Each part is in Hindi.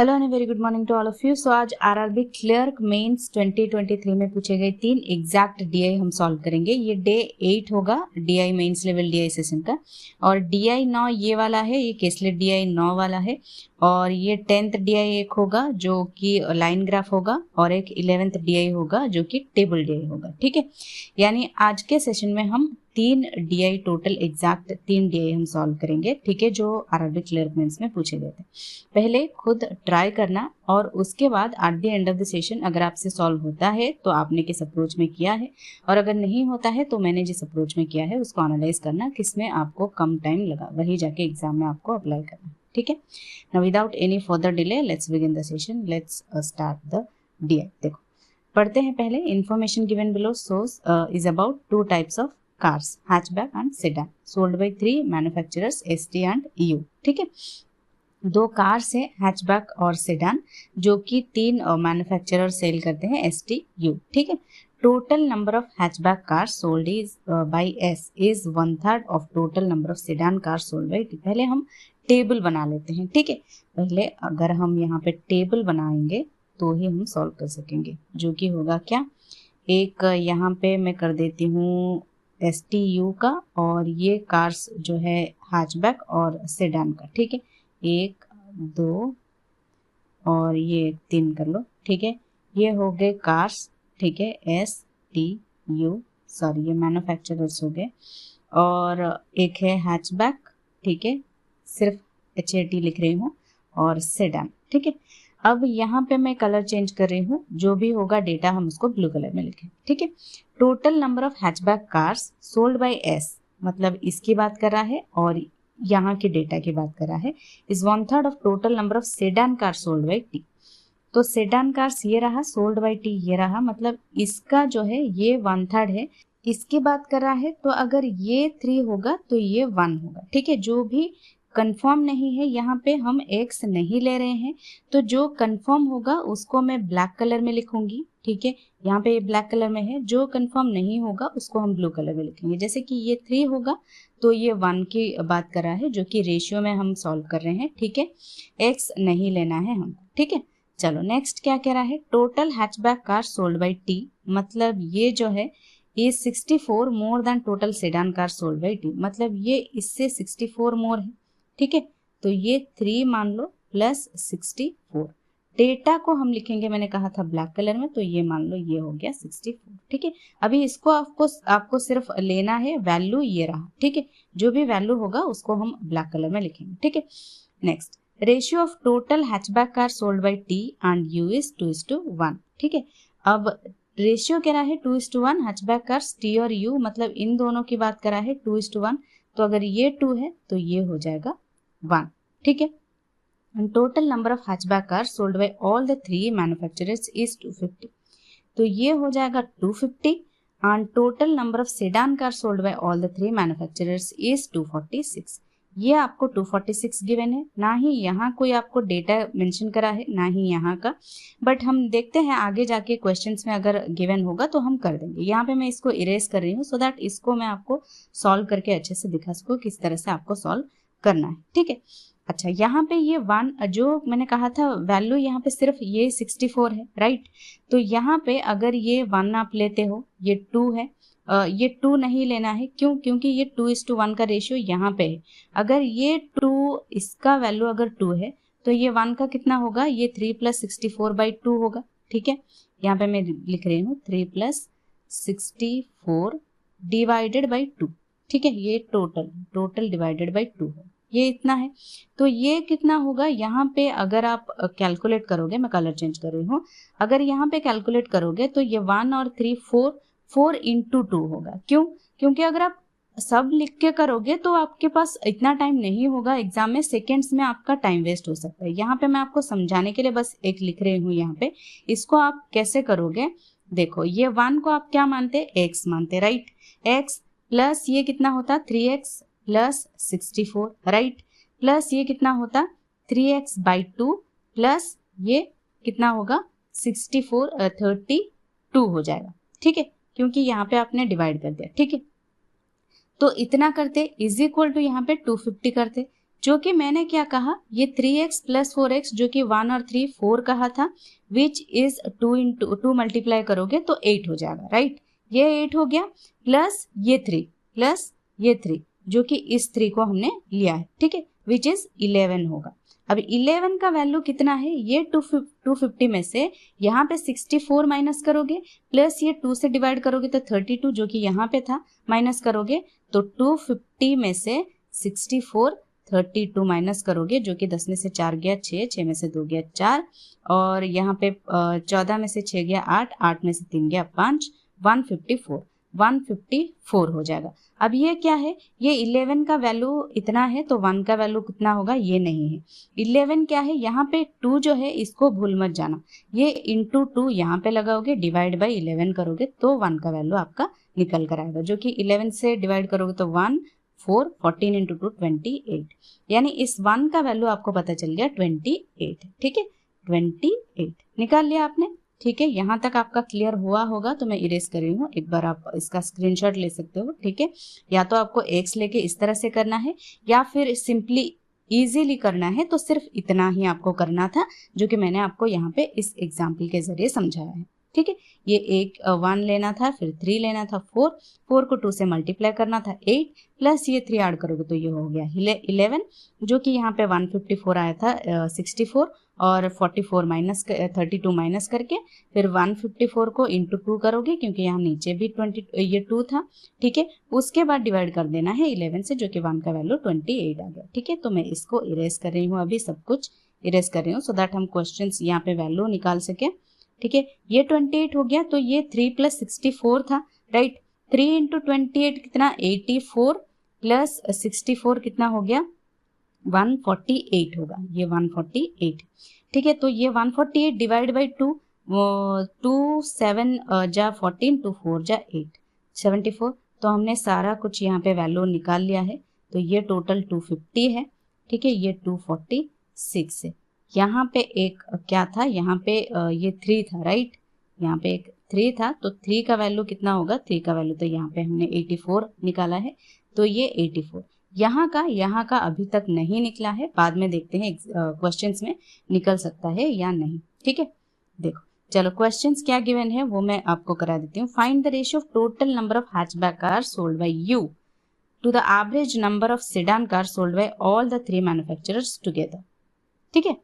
Hello and very good morning to all of you. So आज आरआरबी क्लर्क मेंस 2023 में पूछे गए 3 एग्जैक्ट डीआई हम सॉल्व करेंगे। ये डे 8 होगा DI mains level DI session का, और डीआई 9 ये वाला है, ये केसलेट डीआई 9 वाला है, और ये 10th डीआई एक होगा जो कि लाइन ग्राफ होगा, और एक 11th डीआई होगा जो कि टेबल डीआई होगा। ठीक है, यानी आज के सेशन में हम 3 डीआई टोटल एग्जैक्ट 3 डीआई हम सॉल्व करेंगे। ठीक है, जो आरआरबी क्लर्क मेंस में पूछे गए थे। पहले खुद ट्राई करना, और उसके बाद at the end of the session अगर आपसे सॉल्व होता है तो आपने किस अप्रोच में किया है, और अगर नहीं होता है तो मैंने जिस अप्रोच में किया है उसको एनालाइज करना, किसमें आपको कम टाइम लगा, वही जाके एग्जाम में आपको अप्लाई करना। ठीक है, now without any further delay let's begin the session, let's start the DI. देखो पढ़ते हैं पहले। Information given below source is about 2 types of cars, hatchback and sedan, sold by 3 manufacturers ST and EU। ठीक है, 2 कार्स है हैचबैक और सेडान, जो कि 3 मैन्युफैक्चरर सेल करते हैं ST U। ठीक है, total number of hatchback car sold is by S is 1/3 of total number of sedan car sold bye T। पहले हम टेबल बना लेते हैं। ठीक है, पहले अगर हम यहाँ पे टेबल बनाएंगे तो ही हम सॉल्व कर सकेंगे, जो कि होगा क्या, एक यहाँ पे मैं कर देती हूँ STU का, और ये कार्स जो है हैचबैक और सेडान का। ठीक है, 1 2 और ये 3 कर लो। ठीक है, ये हो गए कार्स। ठीक है, STU, सॉरी ये मैन्युफैक्चरर्स हो गए, और एक है हैचबैक। ठीक है, सिर्फ HAT लिख रही हूँ, और सेडान। ठीक है, अब यहाँ पे मैं कलर चेंज कर रही हूँ, जो भी होगा डेटा हम उसको ब्लू कलर में लिखें। ठीक है, total number of hatchback cars sold bye S, मतलब इसकी बात कर रहा है और यहाँ के डेटा की बात कर रहा है, is 1/3 of total number of sedan car sold bye T। तो सेडान कार्स ये रहा, सोल्ड बाय T ये रहा, मतलब इसका जो है ये 1/3 है, इसकी बात कर रहा है। तो अगर ये 3 होगा तो ये 1 होगा। ठीक है, जो भी कंफर्म नहीं है यहाँ पे हम X नहीं ले रहे हैं, तो जो कंफर्म होगा उसको मैं ब्लैक कलर में लिखूंगी। ठीक है, यहाँ पे ये ब्लैक कलर में है, जो कंफर्म नहीं होगा उसको हम ब्लू कलर में लिखेंगे। जैसे कि ये 3 होगा तो ये 1 की बात कर रहा है, जो कि रेशियो में हम सॉल्व कर रहे हैं। ठीक है, X नहीं लेना है हमको। ठीक है, चलो नेक्स्ट क्या कह रहा है, total hatchback car sold bye T, मतलब ये जो है ये 64 more than total sedan car sold bye T, मतलब ये इससे 64 मोर है। ठीक है, तो ये 3 मान लो प्लस 64, डेटा को हम लिखेंगे, मैंने कहा था ब्लैक कलर में, तो ये मान लो ये हो गया 64। ठीक है, अभी इसको आपको सिर्फ लेना है, वैल्यू ये रहा। ठीक है, जो भी वैल्यू होगा उसको हम ब्लैक कलर में लिखेंगे। ठीक है, next, ratio of total hatchback car sold bye T and U is 2:1। ठीक है, अब रेशियो कह रहा है 2:1, हैचबैक कार्स T और U, मतलब इन दोनों की बात कर रहा है 2:1, तो अगर ये 2 है तो ये हो जाएगा 1। ठीक है, and total number of hatchback cars sold by all the 3 manufacturers is 250, तो ये हो जाएगा 250, and total number of sedan cars sold by all the 3 manufacturers is 246। ये आपको 246 गिवन है, ना ही यहाँ कोई आपको डेटा मेंशन करा है, ना ही यहाँ का, बट हम देखते हैं आगे जाके क्वेश्चंस में अगर गिवन होगा तो हम कर देंगे। यहाँ पे मैं इसको इरेज कर रही हूँ सो दैट इसको मैं आपको सॉल्व करके अच्छे से दिखा सकूँ किस तरह से आपको सॉल्व करना है। ठीक है, अच्छा यहाँ पे ये 1 जो मैंने कहा था वैल्यू, यहाँ पे सिर्फ ये 64 है, राइट। तो यहाँ पे अगर ये 1 आप लेते हो, ये 2 है, ये 2 नहीं लेना है, क्यों, क्योंकि ये 2:1 का रेशियो यहाँ पे है। अगर ये 2, इसका वैल्यू अगर 2 है तो ये 1 का कितना होगा, ये 3 + 64/2 होगा। ठीक है, यहाँ पे मैं लिख रही हूँ 3 + 64 डिवाइडेड बाई 2। ठीक है, ये टोटल डिवाइडेड बाई 2 है, ये इतना है। तो ये कितना होगा, यहाँ पे अगर आप कैलकुलेट करोगे, मैं कलर चेंज कर रही हूँ, अगर यहाँ पे कैलकुलेट करोगे तो ये 1 और 3 4 × 2 होगा। क्यों, क्योंकि अगर आप सब लिख के करोगे तो आपके पास इतना टाइम नहीं होगा, एग्जाम में सेकेंड्स में आपका टाइम वेस्ट हो सकता है। यहाँ पे मैं आपको समझाने के लिए बस एक लिख रही हूँ। यहाँ पे इसको आप कैसे करोगे, देखो ये 1 को आप क्या मानते, x मानते, राइट। x प्लस ये कितना होता 3x प्लस 64, राइट, प्लस ये कितना होता 3x/2 प्लस ये कितना होगा 64 32 हो जाएगा। ठीक है, क्योंकि यहाँ पे आपने डिवाइड कर दिया। ठीक है, तो इतना करते इज इक्वल टू यहाँ पे 250 करते, जो कि मैंने क्या कहा, ये 3x प्लस 4x जो कि 1 और 3 4 कहा था, विच इज 2 इंटू 2 मल्टीप्लाई करोगे तो 8 हो जाएगा, राइट। ये 8 हो गया प्लस ये 3 प्लस ये 3 जो कि इस 3 को हमने लिया है, ठीक है, विच इज 11 होगा। अब 11 का वैल्यू कितना है, ये 250 में से यहाँ पे 64 माइनस करोगे प्लस ये 2 से डिवाइड करोगे तो 32 जो कि यहाँ पे था माइनस करोगे तो 250 में से 64 32 माइनस करोगे जो कि 10 में से 4 गया 6, 6 में से 2 गया 4 और यहाँ पे 14 में से 6 गया 8, 8 में से 3 गया 5, 154 हो जाएगा। अब ये क्या है, ये 11 का वैल्यू इतना है तो 1 का वैल्यू कितना होगा, ये नहीं है। 11 क्या है, यहाँ पे 2 जो है इसको भूल मत जाना, ये इंटू 2 यहाँ पे लगाओगे, डिवाइड बाई 11 करोगे तो 1 का वैल्यू आपका निकल कर आएगा, जो कि 11 से डिवाइड करोगे तो 1 4 14 इंटू 2 28, यानी इस 1 का वैल्यू आपको पता चल गया 28, ठीक है, 28 निकाल लिया आपने, ठीक है। यहाँ तक आपका क्लियर हुआ होगा तो मैं इरेज कर रही हूँ, एक बार आप इसका स्क्रीनशॉट ले सकते हो, ठीक है। या तो आपको एक्स लेके इस तरह से करना है या फिर सिंपली इजीली करना है तो सिर्फ इतना ही आपको करना था जो कि मैंने आपको यहाँ पे इस एग्जाम्पल के जरिए समझाया है, ठीक है। ये 1 लेना था, फिर 3 लेना था, 4 को 2 से मल्टीप्लाई करना था 8 प्लस ये 3 ऐड करोगे तो ये हो गया 11 जो कि यहाँ पे 154 आया था 64 और 44 माइनस 32 माइनस करके फिर 154 को इंटू 2 करोगे क्योंकि यहाँ नीचे भी 2 था, ठीक है। उसके बाद डिवाइड कर देना है 11 से जो कि 1 का वैल्यू 28 आ गया, ठीक है। तो मैं इसको इरेज कर रही हूँ, अभी सब कुछ इरेज कर रही हूँ सो दैट हम क्वेश्चन यहाँ पे वैल्यू निकाल सके, ठीक है। ये 28 हो गया तो ये 3 प्लस 64 था, राइट। 3 इंटू 28 कितना 84 प्लस 64 कितना हो गया 148 होगा, ये 148, ठीक है। तो ये 148 डिवाइड बाई 2 2 7 जा 14 2 4 जा 8 74, तो हमने सारा कुछ यहाँ पे वैल्यू निकाल लिया है। तो ये टोटल 250 है, ठीक है, ये 246 है। यहाँ पे एक क्या था, यहाँ पे ये 3 था, राइट, यहाँ पे एक 3 था तो 3 का वैल्यू कितना होगा, 3 का वैल्यू तो यहाँ पे हमने 84 निकाला है तो ये 84। यहाँ का अभी तक नहीं निकला है, बाद में देखते हैं क्वेश्चंस में निकल सकता है या नहीं, ठीक है। देखो चलो क्वेश्चंस क्या गिवन है वो मैं आपको करा देती हूँ। Find the ratio of total number of hatchback car sold by U to the average number of sedan car sold by all the 3 manufacturers together, ठीक है।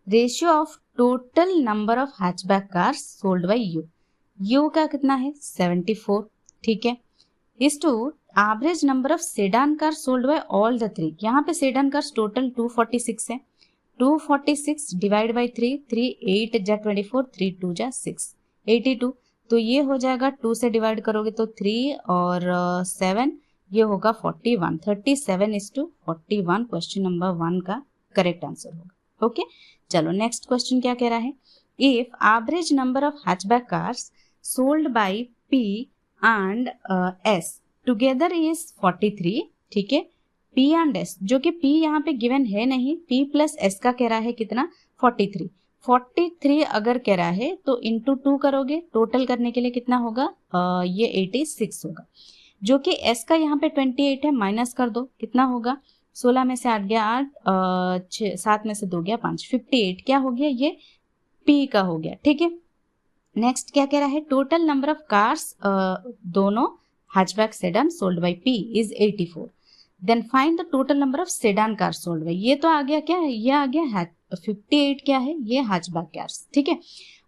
Ratio of total number of hatchback cars sold by U का कितना है 74, ठीक है, is to average number of sedan car sold by all the 3। यहाँ पे सेडान कार्स टोटल 246 है, 246 डिवाइड बाई 3 3 8 जा 24 3 2 जा 6 82, तो ये हो जाएगा 2 से डिवाइड करोगे तो 3 और 7 ये होगा 41, 37 इज टू 41 क्वेश्चन नंबर 1 का करेक्ट आंसर होगा, ओके। चलो नेक्स्ट क्वेश्चन क्या कह रहा है, if average number of hatchback cars sold by P and S together is 43, ठीक है, P एंड S जो कि P यहाँ पे गिवन है नहीं, P प्लस S का कह रहा है कितना 43 अगर कह रहा है तो इंटू 2 करोगे, टोटल करने के लिए कितना होगा ये 86 होगा, जो कि S का यहाँ पे 28 है, माइनस कर दो कितना होगा 16 में से 8 गया 8 7 में से 2 गया 5 58 क्या हो गया ये P का हो गया, ठीक है। नेक्स्ट क्या कह रहा है, टोटल नंबर ऑफ कार्स दोनों hatchback sedan sold by P is 84, then find the total number of sedan car sold by, ये तो आ गया क्या है, ये आ गया 58 क्या है ये हैचबैक कार्स, ठीक है,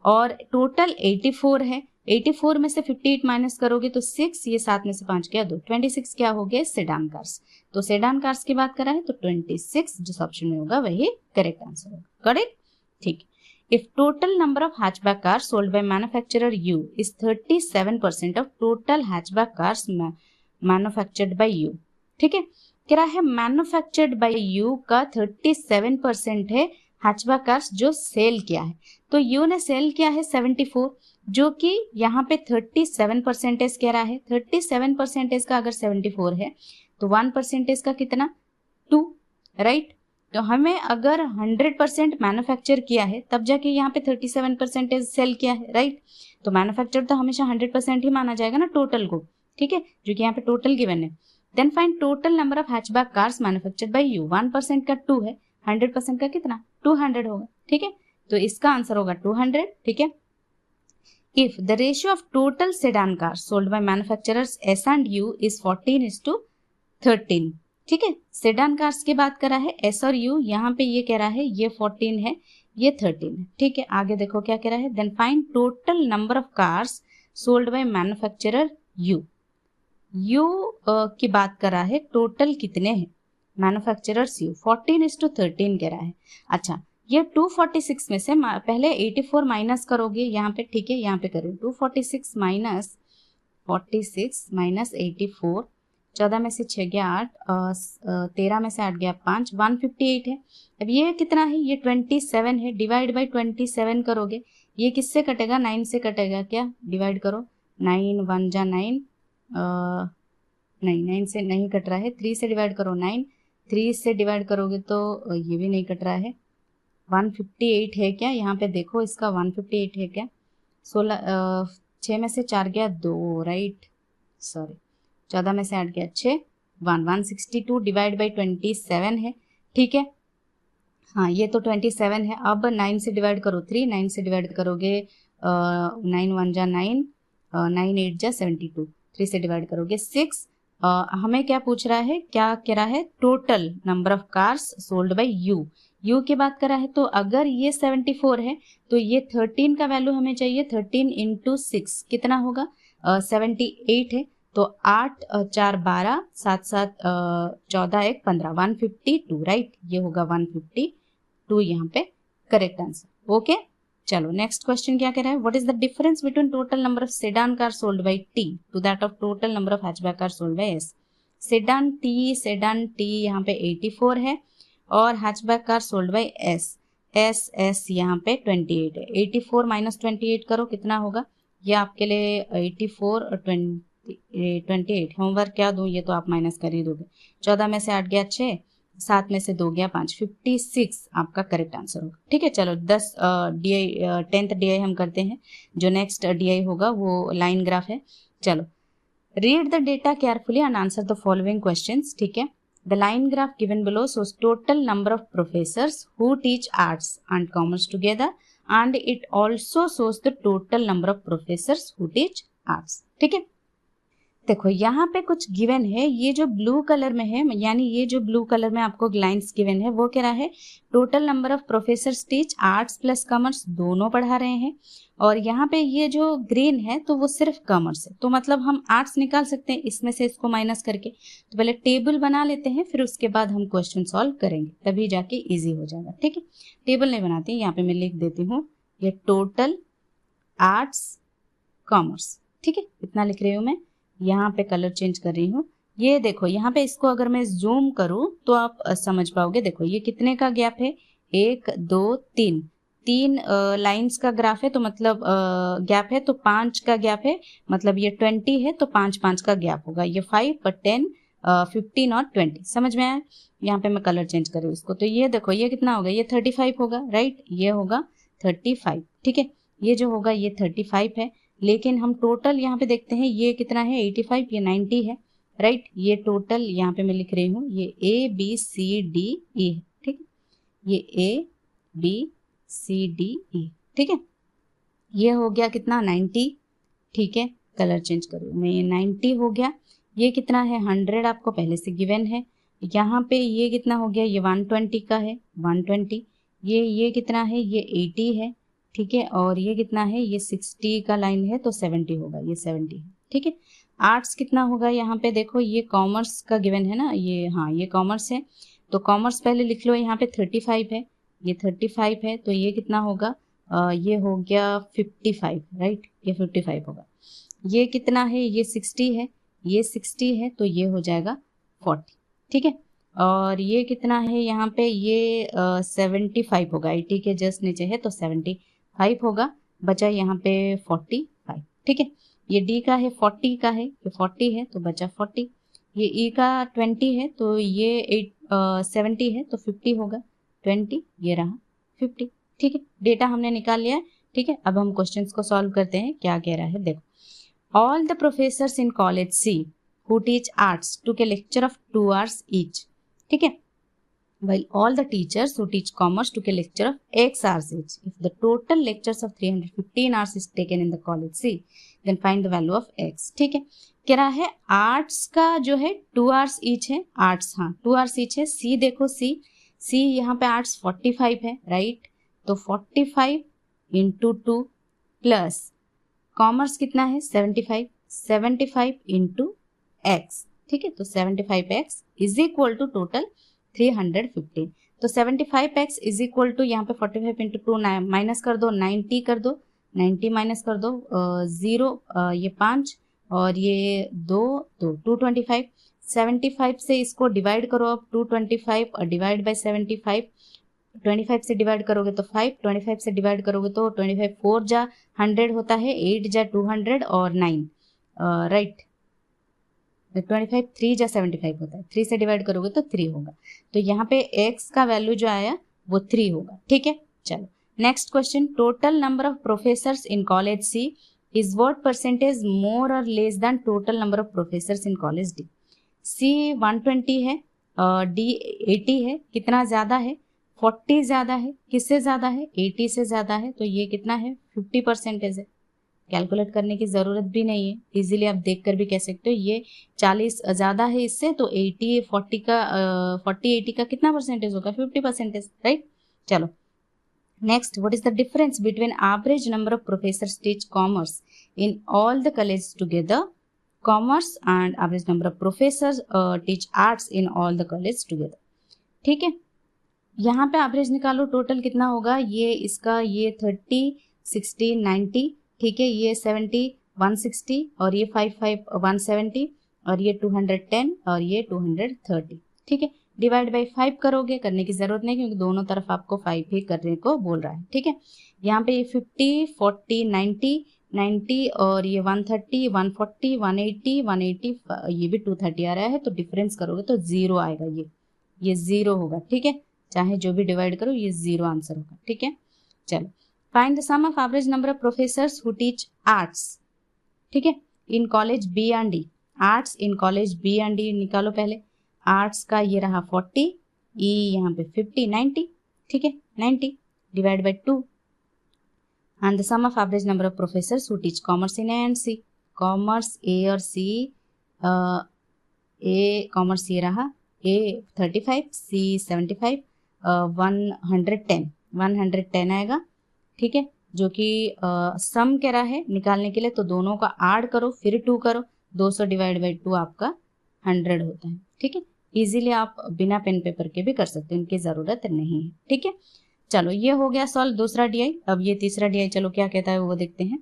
और टोटल 84 है, 84 में से 58 माइनस करोगे तो 6, ये 7 में से 5 गया 2 26 क्या हो गया सेडान कार्स, तो सेडान कार्स की बात कर रहा है तो 26 जिस ऑप्शन में होगा वही करेक्ट आंसर होगा, करेक्ट, ठीक। If total number of hatchback cars sold by manufacturer U is 37% of total hatchback cars manufactured by U, ठीक है, कह रहा है मैन्युफैक्चर्ड बाय यू का 37% है हैचबैक कार्स जो सेल किया है, तो यू ने सेल किया है 74 जो कि यहाँ पे 37% कह रहा है, 37% का अगर 74 है तो 1% का कितना 2, राइट। तो हमें अगर 100% मैन्युफैक्चर किया है तब जाके यहाँ पे 37% सेल किया है, राइट। तो मैन्युफैक्चर तो हमेशा 100% ही माना जाएगा ना टोटल को, ठीक है, जो कि यहाँ पे टोटल गिवन है। Then find total number of hatchback cars manufactured by U. 1% का 2 है, 100% का कितना 200 होगा, ठीक है, तो इसका आंसर होगा 200, ठीक है। If the ratio of total sedan cars sold by manufacturers S and U is 14:13, ठीक है, सेडान कार्स की बात करा है S और U, यहाँ पे ये कह रहा है ये 14 है, ये 13 है, ठीक है। आगे देखो क्या कह रहा है, then find total number of cars sold by manufacturer U। U की बात करा है, टोटल कितने हैं मैन्युफैक्चरर्स U, 14:13 कह रहा है। अच्छा, ये 246 में से पहले 84 माइनस करोगे यहाँ पे, ठीक है, यहाँ पे करो 246 माइनस 46 माइनस 84, 14 में से 6 गया 8, 13 में से 8 गया 5, 158 है। अब ये कितना है, ये 27 है, डिवाइड बाई 27 करोगे, ये किससे कटेगा 9 से कटेगा, क्या डिवाइड करो, 9 1 जा 9, नहीं 9 से नहीं कट रहा है, 3 से डिवाइड करो 9, 3 से डिवाइड करोगे तो ये भी नहीं कट रहा है, 158 है क्या, यहाँ पे देखो इसका 158 है क्या, 6 में से 4 गया 2, राइट, सॉरी, 14 में से 8 गया 6, 162 डिवाइड बाई 27 है, ठीक है, हाँ ये तो 27 है। अब 9 से डिवाइड करो 3, 9 से डिवाइड करोगे 9 1 जा 9, 9 8 जा 72, 3 से डिवाइड करोगे 6। हमें क्या पूछ रहा है, क्या कह रहा है, total number of cars sold by you की बात कर रहा है, तो अगर ये 74 है तो ये 13 का वैल्यू हमें चाहिए, 13 इंटू 6 कितना होगा, 78 है, तो 8 4 12, 7 7 14 1 15, 152, राइट, ये होगा 152 यहाँ पे करेक्ट आंसर, ओके। चलो नेक्स्ट क्वेश्चन क्या कह रहा है, what is the difference between total number of sedan car sold by T to that of total number of hatchback car sold by S. Sedan T यहाँ पे 84 है और hatchback car sold by S यहाँ पे 28 है। 84 माइनस 28 करो कितना होगा, ये आपके लिए 84 और 28 होमवर्क क्या दूं, ये तो आप माइनस कर ही दोगे। 14 में से 8 गया 6, 7 में से 2 गया 5, 56 आपका करेक्ट आंसर होगा, ठीक है। चलो 10th DI हम करते हैं, जो नेक्स्ट DI होगा वो लाइन ग्राफ है। चलो read the data carefully and answer the following questions, ठीक है। The line graph given below shows total number of professors who teach arts and commerce together, and it also shows the total number of professors who teach arts, ठीक है। देखो यहाँ पे कुछ गिवन है, ये जो ब्लू कलर में है, यानी ये जो ब्लू कलर में आपको लाइंस गिवन है वो कह रहा है total number of professors teach arts plus commerce दोनों पढ़ा रहे हैं, और यहाँ पे ये जो ग्रीन है तो वो सिर्फ कॉमर्स है, तो मतलब हम आर्ट्स निकाल सकते हैं इसमें से इसको माइनस करके। तो पहले टेबल बना लेते हैं, फिर उसके बाद हम क्वेश्चन सॉल्व करेंगे, तभी जाके ईजी हो जाएगा, ठीक है। टेबल नहीं बनाती, यहाँ पे मैं लिख देती हूँ, ये टोटल आर्ट्स कॉमर्स, ठीक है, इतना लिख रही हूँ मैं। यहाँ पे कलर चेंज कर रही हूँ, ये देखो यहाँ पे इसको अगर मैं जूम करूँ तो आप समझ पाओगे। देखो ये कितने का गैप है, 1 2 3, 3 लाइंस का ग्राफ है, तो मतलब गैप है, तो 5 का गैप है, मतलब ये 20 है तो 5 5 का गैप होगा, ये 5 पर 10 15 और 20, समझ में आया। यहाँ पे मैं कलर चेंज कर रही हूँ इसको, तो ये देखो ये कितना होगा, ये 35 होगा, राइट, ये होगा 35, ठीक है, ये जो होगा ये 35 है। लेकिन हम टोटल यहाँ पे देखते हैं ये कितना है, 85, ये 90 है, राइट। ये टोटल यहाँ पे मैं लिख रही हूँ, ये ABCDE है, ठीक है, ये ABCDE, ठीक है, ये हो गया कितना 90, ठीक है, कलर चेंज करूँ मैं, 90 हो गया। ये कितना है 100 आपको पहले से गिवन है। यहाँ पे ये कितना हो गया, ये 120 का है 120, ये कितना है, ये 80 है, ठीक है, और ये कितना है, ये 60 का लाइन है तो 70 होगा, ये 70 है, ठीक है। आर्ट्स कितना होगा, यहाँ पे देखो ये कॉमर्स का गिवन है ना, ये हाँ ये कॉमर्स है, तो कॉमर्स पहले लिख लो, यहाँ पे 35 है, ये 35 है, तो ये कितना होगा, ये हो गया 55, राइट, ये 55 होगा। ये कितना है, ये 60 है, ये 60 है, तो ये हो जाएगा 40, ठीक है। और ये कितना है यहाँ पे, ये 75 होगा, 80 के जस्ट नीचे है तो 75 होगा, बचा यहाँ पे 45, ठीक है। ये D का है 40 का है, ये 40 है तो बचा 40, ये E का 20 है तो ये 70 है तो 50 होगा, 20 ये रहा 50, ठीक है। डेटा हमने निकाल लिया है, ठीक है। अब हम क्वेश्चंस को सॉल्व करते हैं, क्या कह रहा है देखो। All the professors in college C who teach arts took a lecture of 2 hours each. ठीक है, while all the teachers who teach commerce took a lecture of x hours each. If the total lectures of 315 hours is taken in the college C, then find the value of x. ठीक है, कह रहा है आर्ट्स का जो है 2 hours each है, आर्ट्स हाँ 2 hours each है. सी देखो सी यहाँ पे आर्ट्स 45 है, राइट, तो 45 इंटू 2 प्लस कॉमर्स कितना है 75 इंटू एक्स. ठीक है, तो 75x is equal to total 315. तो 75x इज इक्वल टू यहाँ पे 45 इंटू 2 माइनस कर दो, 90 कर दो, 90 माइनस कर दो, 0 ये 5 और ये 2 तो 225. 75 से इसको डिवाइड करो अब, 225 और डिवाइड बाय 75, 25 से डिवाइड करोगे तो 5, 25 से डिवाइड करोगे तो 25 4 जा 100 होता है, 8 जा 200 और 9 राइट, 25 3 जा 75 होता है, 3 से डिवाइड करोगे तो 3 होगा. तो यहाँ पे x का वैल्यू जो आया वो 3 होगा. ठीक है, चलो next question. Total number of professors in college C is what percentage more और less than total number of professors in college D. C 120 है, डी 80 है, कितना ज्यादा है 40 ज्यादा है, किससे ज्यादा है 80 से ज्यादा है, तो ये कितना है 50% है. कैलकुलेट करने की ज़रूरत भी नहीं है, इजीली आप देख कर भी कह सकते हो. ये 40 ज़्यादा है इससे, तो 80 40 का 40 80 का कितना परसेंटेज होगा 50%, राइट. चलो next, what is the difference between average number of professors teach commerce in all the college together, commerce and average number of professors teach arts in all the college together. ठीक है, यहाँ पे एवरेज निकालो, टोटल कितना होगा, ये इसका ये 30 60 90, ठीक है, ये 70 160 और ये 55 170 और ये 210 और ये 230. ठीक है, डिवाइड बाई 5 करोगे, करने की जरूरत नहीं क्योंकि दोनों तरफ आपको 5 ही करने को बोल रहा है. ठीक है, यहाँ पे ये 50 40 90 और ये 130 140 180 180 ये भी 230 आ रहा है, तो डिफरेंस करोगे तो 0 आएगा, ये 0 होगा. ठीक है, चाहे जो भी डिवाइड करो ये 0 आंसर होगा. ठीक है, चलो find the sum of average number of professors who teach arts. ठीक है, in college B and D. Arts in college B and D निकालो पहले. आर्ट्स का ये रहा 40, ई यहाँ पे 50 90. ठीक है, 90 divide by 2 and the sum of average number of professors who teach commerce in A and C. Commerce A और सी, ए कॉमर्स ये रहा, ए 35 सी 75 110 आएगा. ठीक है, जो कि सम कह रहा है निकालने के लिए, तो दोनों का ऐड करो फिर 2 करो, 200 डिवाइड बाई 2 आपका 100 होता है. ठीक है, इजीली आप बिना पेन पेपर के भी कर सकते हो, इनकी ज़रूरत नहीं है. ठीक है, चलो ये हो गया सॉल्व दूसरा डीआई. अब ये तीसरा डीआई चलो क्या कहता है वो देखते हैं.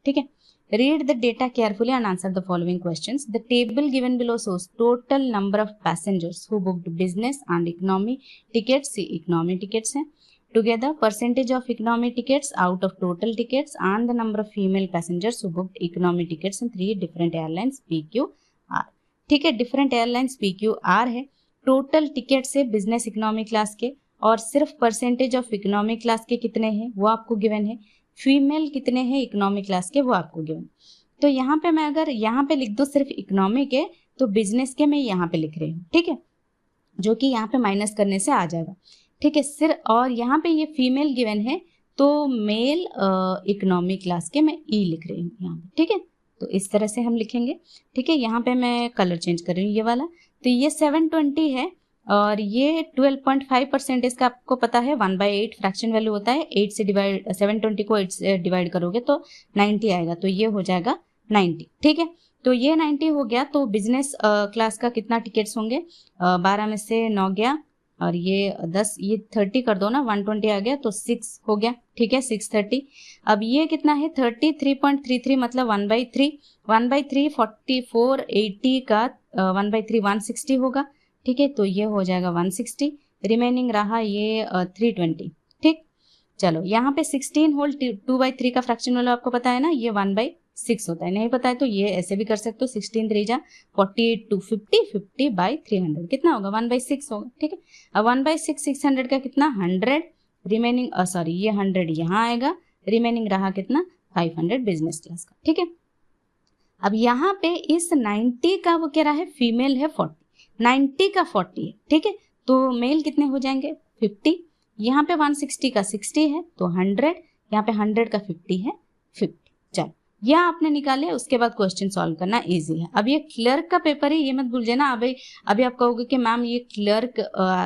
ठीक है, read the data carefully and answer the following questions. The table given below shows total number of passengers who booked business and economy tickets. Economy tickets हैं. Together, percentage of economy tickets out of total tickets and the number of female passengers who booked economy tickets in 3 different airlines PQR. ठीक है, different airlines PQR है. टोटल टिकट से बिजनेस इकोनॉमी क्लास के और सिर्फ परसेंटेज ऑफ इकोनॉमी क्लास के कितने हैं वो आपको गिवन है. फीमेल कितने हैं इकोनॉमी क्लास के वो आपको गिवन. तो यहाँ पे मैं अगर यहाँ पे लिख दो सिर्फ इकोनॉमी के, तो बिजनेस के मैं यहाँ पे लिख रही हूँ. ठीक है, जो कि यहाँ पे माइनस करने से आ जाएगा. ठीक है, सिर्फ और यहाँ पे ये फीमेल गिवन है, तो मेल इकोनॉमी क्लास के मैं ई लिख रही हूँ यहाँ पे. ठीक है, तो इस तरह से हम लिखेंगे. ठीक है, यहाँ पे मैं कलर चेंज कर रही हूँ ये वाला. तो ये 720 है और ये 12.5% इसका आपको पता है 1/8 फ्रैक्शन वैल्यू होता है. 8 से डिवाइड 720 को 8 से डिवाइड करोगे तो 90 आएगा, तो ये हो जाएगा 90. ठीक है, तो ये 90 हो गया. तो बिजनेस क्लास का कितना टिकट्स होंगे, 12 में से 9 गया और ये 10, ये 30 कर दो ना, 120 आ गया तो 6 हो गया. ठीक है, 630. अब ये कितना है 33.33 मतलब 1/3 1/3 44 80 का 1/3 160 होगा. ठीक है, तो ये हो जाएगा 160. रिमेनिंग रहा ये 320. ठीक, चलो यहाँ पे 16 होल 2/3 का फ्रैक्शन वाला आपको पता है ना, ये 1/6 होता है. नहीं पता है तो ये ऐसे भी कर सकते हो. 16 3 जा 48 2 50 50/300 कितना होगा 1/6 होगा. ठीक है, अब 1/6 600 का कितना 100. रिमेनिंग सॉरी ये 100 यहाँ आएगा. रिमेनिंग रहा कितना 500 बिजनेस क्लास का. ठीक है, अब यहाँ पे इस 90 का वो कह रहा है फीमेल है 40, 90 का 40 है, ठीक है, तो मेल कितने हो जाएंगे 50, यहाँ पे 160 का 60 है तो 100, यहाँ पे 100 का 50 है 50। चलो यह आपने निकाले, उसके बाद क्वेश्चन सॉल्व करना इजी है। अब ये क्लर्क का पेपर है, ये मत भूल जाना। अभी आप कहोगे कि मैम ये क्लर्क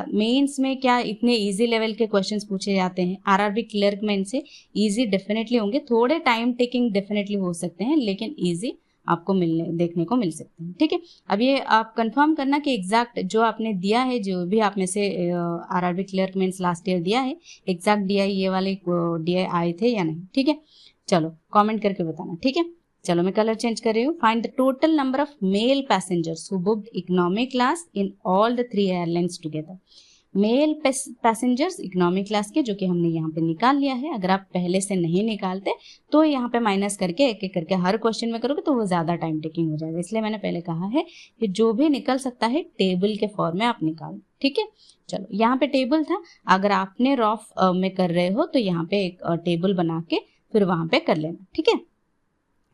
मेंस में क्या इतने इजी लेवल के क्वेश्चंस पूछे जाते हैं? आरआरबी क्लर्क मेंस से इजी डेफिनेटली होंगे, थोड़े टाइम टेकिंग डेफिनेटली हो सकते हैं, लेकिन इजी आपको देखने को मिल सकते हैं, ठीक है। अब ये आप कंफर्म करना कि एग्जैक्ट जो आपने दिया है, जो भी आप में से RRB clerk mains last year दिया है, एग्जैक्ट डीआई ये वाले डीआई आए थे या नहीं, ठीक है। चलो कमेंट करके बताना, ठीक है। चलो मैं कलर चेंज कर रही हूँ। Find the total number of male passengers who booked economy class in all the 3 airlines together. Male passengers economy class के, जो कि हमने यहाँ पे निकाल लिया है। अगर आप पहले से नहीं निकालते तो यहाँ पे माइनस करके एक एक करके हर क्वेश्चन में करोगे तो वो ज़्यादा टाइम टेकिंग हो जाएगा, इसलिए मैंने पहले कहा है कि जो भी निकल सकता है टेबल के फॉर्म में आप निकालो, ठीक है। चलो यहाँ पे टेबल था, अगर आपने रॉफ में कर रहे हो तो यहाँ पे एक टेबल बना के फिर वहां पे कर लेना, ठीक है।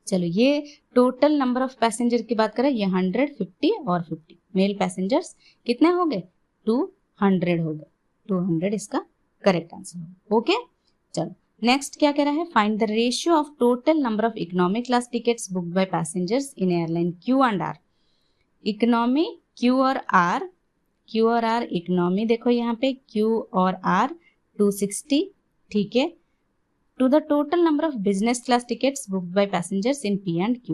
चलो ये टोटल नंबर ऑफ पैसेंजर की बात करें, ये 100, 50 और 50 मेल पैसेंजर्स कितने हो गए 200 हो गए, 200 इसका करेक्ट आंसर होगा, ओके। चलो नेक्स्ट क्या कह रहा है, find the ratio of total number of economy class tickets booked by passengers in airline Q and R. Economy Q और आर इकोनॉमी, देखो यहाँ पे क्यू और आर 260, ठीक है, to the total number of business class tickets booked by passengers in P and Q।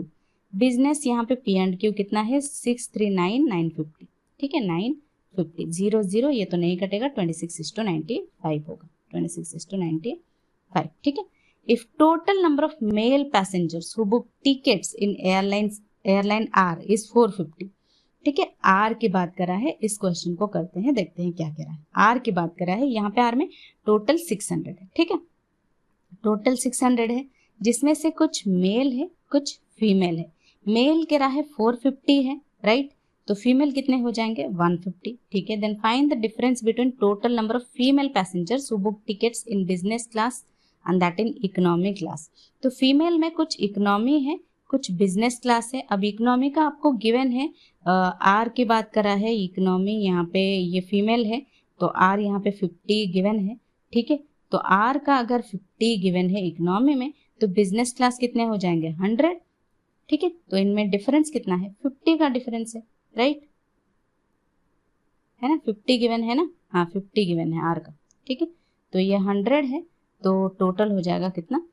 Business यहाँ पे P and Q कितना है 639,950, ठीक है, 950 00, ये तो नहीं कटेगा, 26:95 होगा, 26:95, ठीक है। If total number of male passengers who book tickets in airline are is 450, ठीक है। आर की बात करा है, इस क्वेश्चन को करते हैं, देखते हैं क्या कह रहा है। आर की बात करा है, यहाँ पे आर में टोटल 600 है, ठीक है, टोटल 600 है, जिसमें से कुछ मेल है कुछ फीमेल है। मेल कह रहा है 450 है, राइट, तो फीमेल कितने हो जाएंगे 150, ठीक है। Then find the difference between total number of female passengers who book tickets in business class and that in economy class. तो फीमेल में कुछ इकोनॉमी है कुछ बिजनेस क्लास है। अब इकोनॉमी का आपको गिवन है, आर की बात करा है, इकोनॉमी यहाँ पे ये फीमेल है तो आर यहाँ पे 50 गिवन है, ठीक है। तो आर का अगर 50 गिवन है इकोनॉमी में तो बिजनेस क्लास कितने हो जाएंगे 100, ठीक है। तो इनमें डिफरेंस कितना है 50 का डिफरेंस है, राइट, है ना, 50 गिवन है ना, हाँ 50 गिवन है आर का, ठीक है। तो ये 100 है तो टोटल हो जाएगा कितना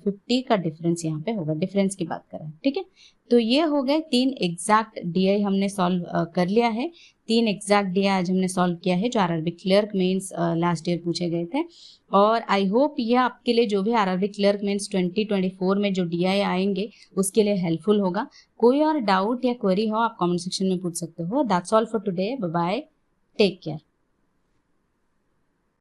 50 का डिफरेंस यहाँ पे होगा, डिफरेंस की बात करें, ठीक है। तो ये हो गए 3 एग्जैक्ट डीआई हमने सॉल्व कर लिया है। 3 एग्जैक्ट डीआई आज हमने सॉल्व किया है जो RRB clerk mains last year पूछे गए थे। और आई होप ये आपके लिए जो भी आरआरबी क्लर्क मेंस 2024 में जो डीआई आएंगे उसके लिए हेल्पफुल होगा। कोई और डाउट या क्वेरी हो आप कमेंट सेक्शन में पूछ सकते हो। That's all for today, bye bye, take care.